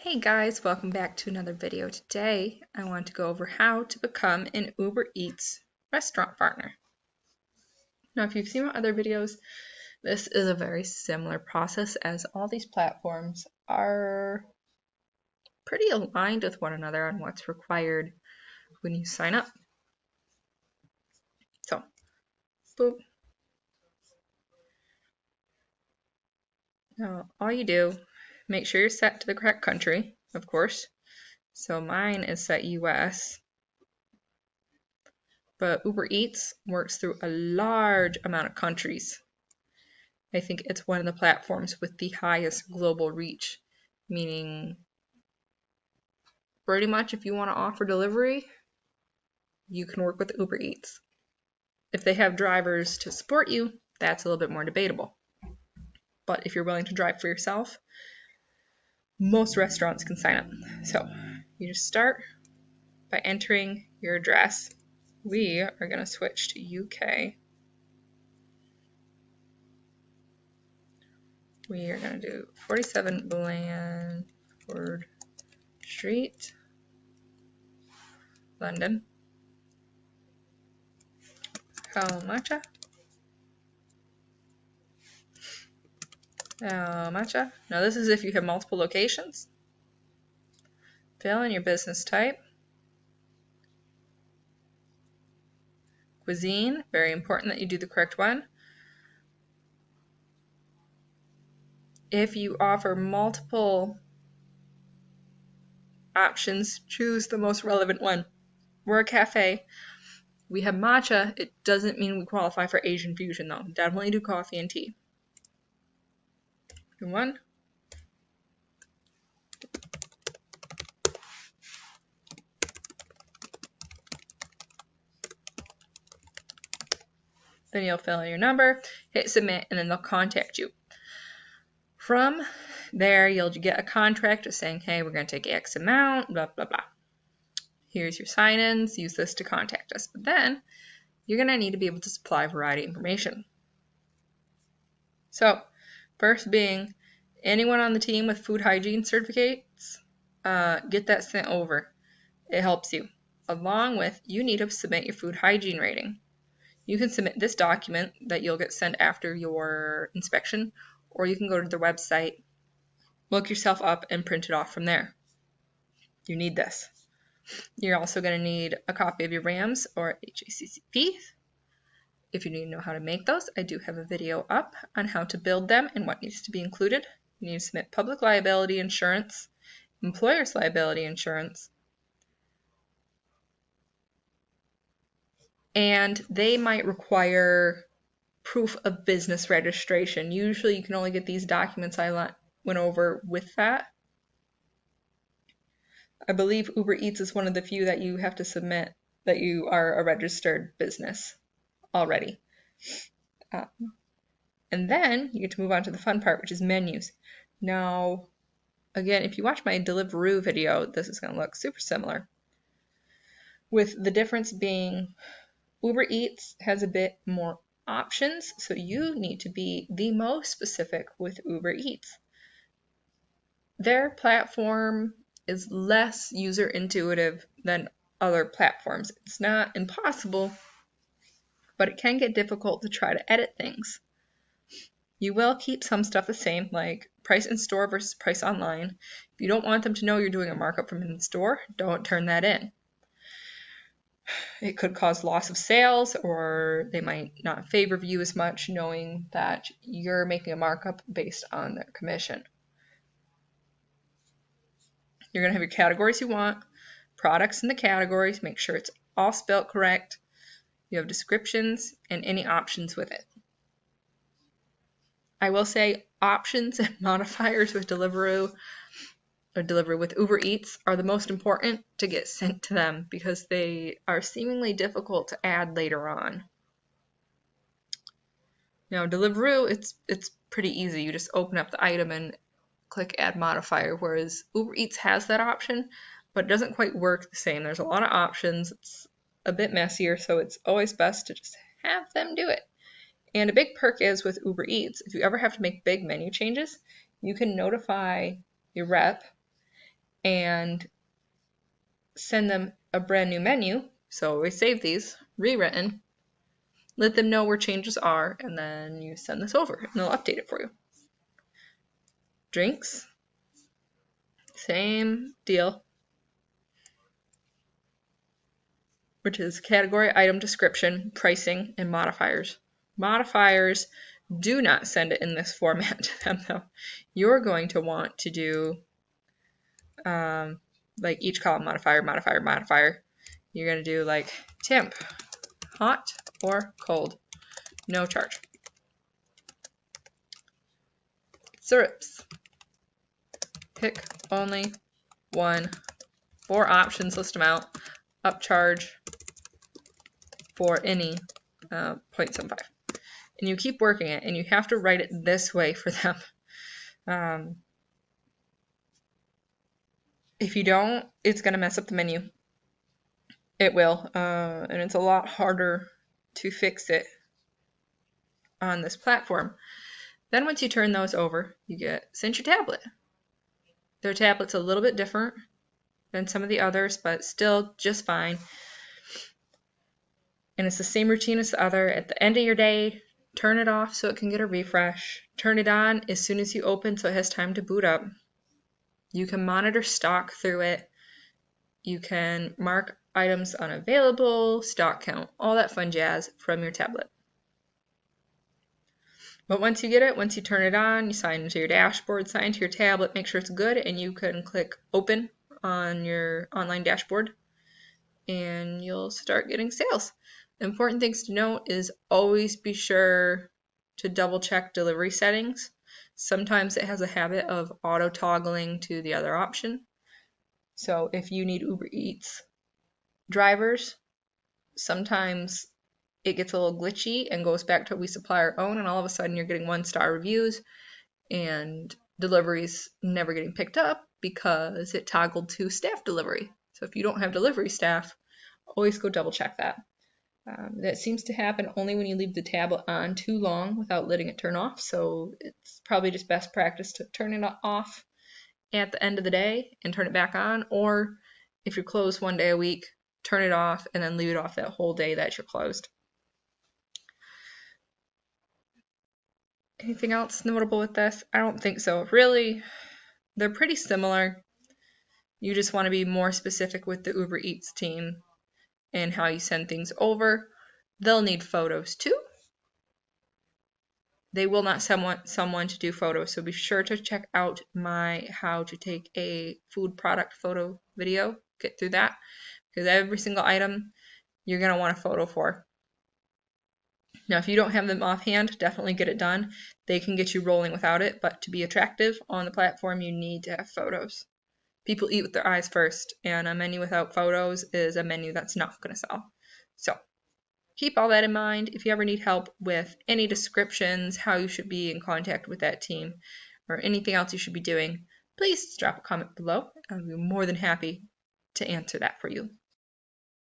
Hey guys, welcome back to another video. Today I want to go over how to become an Uber Eats restaurant partner. Now if you've seen my other videos, this is a very similar process as all these platforms are pretty aligned with one another on what's required when you sign up. So, boop. Now all you do, make sure you're set to the correct country, of course. So mine is set US. But Uber Eats works through a large amount of countries. I think it's one of the platforms with the highest global reach, meaning pretty much if you want to offer delivery, you can work with Uber Eats. If they have drivers to support you, that's a little bit more debatable. But if you're willing to drive for yourself, most restaurants can sign up. So you just start by entering your address. We are going to switch to UK. We are going to do 47 Blandford Street, London. Matcha. Matcha. Now this is if you have multiple locations. Fill in your business type. Cuisine, very important that you do the correct one. If you offer multiple options, choose the most relevant one. We're a cafe. We have matcha. It doesn't mean we qualify for Asian fusion though. Definitely do coffee and tea. One. Then you'll fill in your number, hit submit, and then they'll contact you. From there, you'll get a contract just saying, hey, we're going to take X amount, blah, blah, blah. Here's your sign-ins. Use this to contact us. But then you're going to need to be able to supply variety information. So first being anyone on the team with food hygiene certificates, get that sent over. It helps you. Along with, you need to submit your food hygiene rating. You can submit this document that you'll get sent after your inspection, or you can go to the website, look yourself up, and print it off from there. You need this. You're also going to need a copy of your RAMs or HACCP. If you need to know how to make those, I do have a video up on how to build them and what needs to be included. You need to submit public liability insurance, employer's liability insurance, and they might require proof of business registration. Usually you can only get these documents I went over with that. I believe Uber Eats is one of the few that you have to submit that you are a registered business already. And then you get to move on to the fun part, which is menus. Now, again, if you watch my Deliveroo video, this is going to look super similar. With the difference being Uber Eats has a bit more options, so you need to be the most specific with Uber Eats. Their platform is less user intuitive than other platforms. It's not impossible, but it can get difficult to try to edit things. You will keep some stuff the same, like price in store versus price online. If you don't want them to know you're doing a markup from in store, don't turn that in. It could cause loss of sales, or they might not favor you as much knowing that you're making a markup based on their commission. You're going to have your categories you want, products in the categories, make sure it's all spelled correct. You have descriptions and any options with it. I will say options and modifiers with Deliveroo or delivery with Uber Eats are the most important to get sent to them because they are seemingly difficult to add later on. Now Deliveroo, it's pretty easy. You just open up the item and click add modifier, whereas Uber Eats has that option, but it doesn't quite work the same. There's a lot of options. It's a bit messier, so it's always best to just have them do it. And a big perk is with Uber Eats, if you ever have to make big menu changes, you can notify your rep and send them a brand new menu. So we save these, rewritten, let them know where changes are, and then you send this over and they'll update it for you. Drinks, same deal, which is category, item description, pricing, and modifiers. Modifiers, do not send it in this format to them though. You're going to want to do like each column modifier, modifier, modifier. You're going to do like temp, hot or cold, no charge. Syrups, pick only one, 4 options, list them out, upcharge for any 0.75. And you keep working it, and you have to write it this way for them. If you don't, it's going to mess up the menu. It will, and it's a lot harder to fix it on this platform. Then once you turn those over, you get sent your tablet. Their tablet's a little bit different than some of the others, but still just fine. And it's the same routine as the other. At the end of your day, turn it off so it can get a refresh. Turn it on as soon as you open so it has time to boot up. You can monitor stock through it. You can mark items unavailable, stock count, all that fun jazz from your tablet. But once you get it, once you turn it on, you sign into your dashboard, sign into your tablet, make sure it's good, and you can click open on your online dashboard and you'll start getting sales. Important things to note is always be sure to double check delivery settings. Sometimes it has a habit of auto toggling to the other option. So if you need Uber Eats drivers, sometimes it gets a little glitchy and goes back to we supply our own, and all of a sudden you're getting 1-star reviews and deliveries never getting picked up because it toggled to staff delivery. So if you don't have delivery staff, always go double check that. That seems to happen only when you leave the tablet on too long without letting it turn off, so it's probably just best practice to turn it off at the end of the day and turn it back on, or if you're closed 1 day a week, turn it off and then leave it off that whole day that you're closed. Anything else notable with this? I don't think so. Really, they're pretty similar. You just want to be more specific with the Uber Eats team and how you send things over. They'll need photos too. They will not want someone to do photos, so be sure to check out my how to take a food product photo video. Get through that, because every single item you're going to want a photo for. Now, if you don't have them offhand, definitely get it done. They can get you rolling without it, but to be attractive on the platform, you need to have photos. People eat with their eyes first, and a menu without photos is a menu that's not going to sell. So keep all that in mind. If you ever need help with any descriptions, how you should be in contact with that team, or anything else you should be doing, please drop a comment below. I'll be more than happy to answer that for you.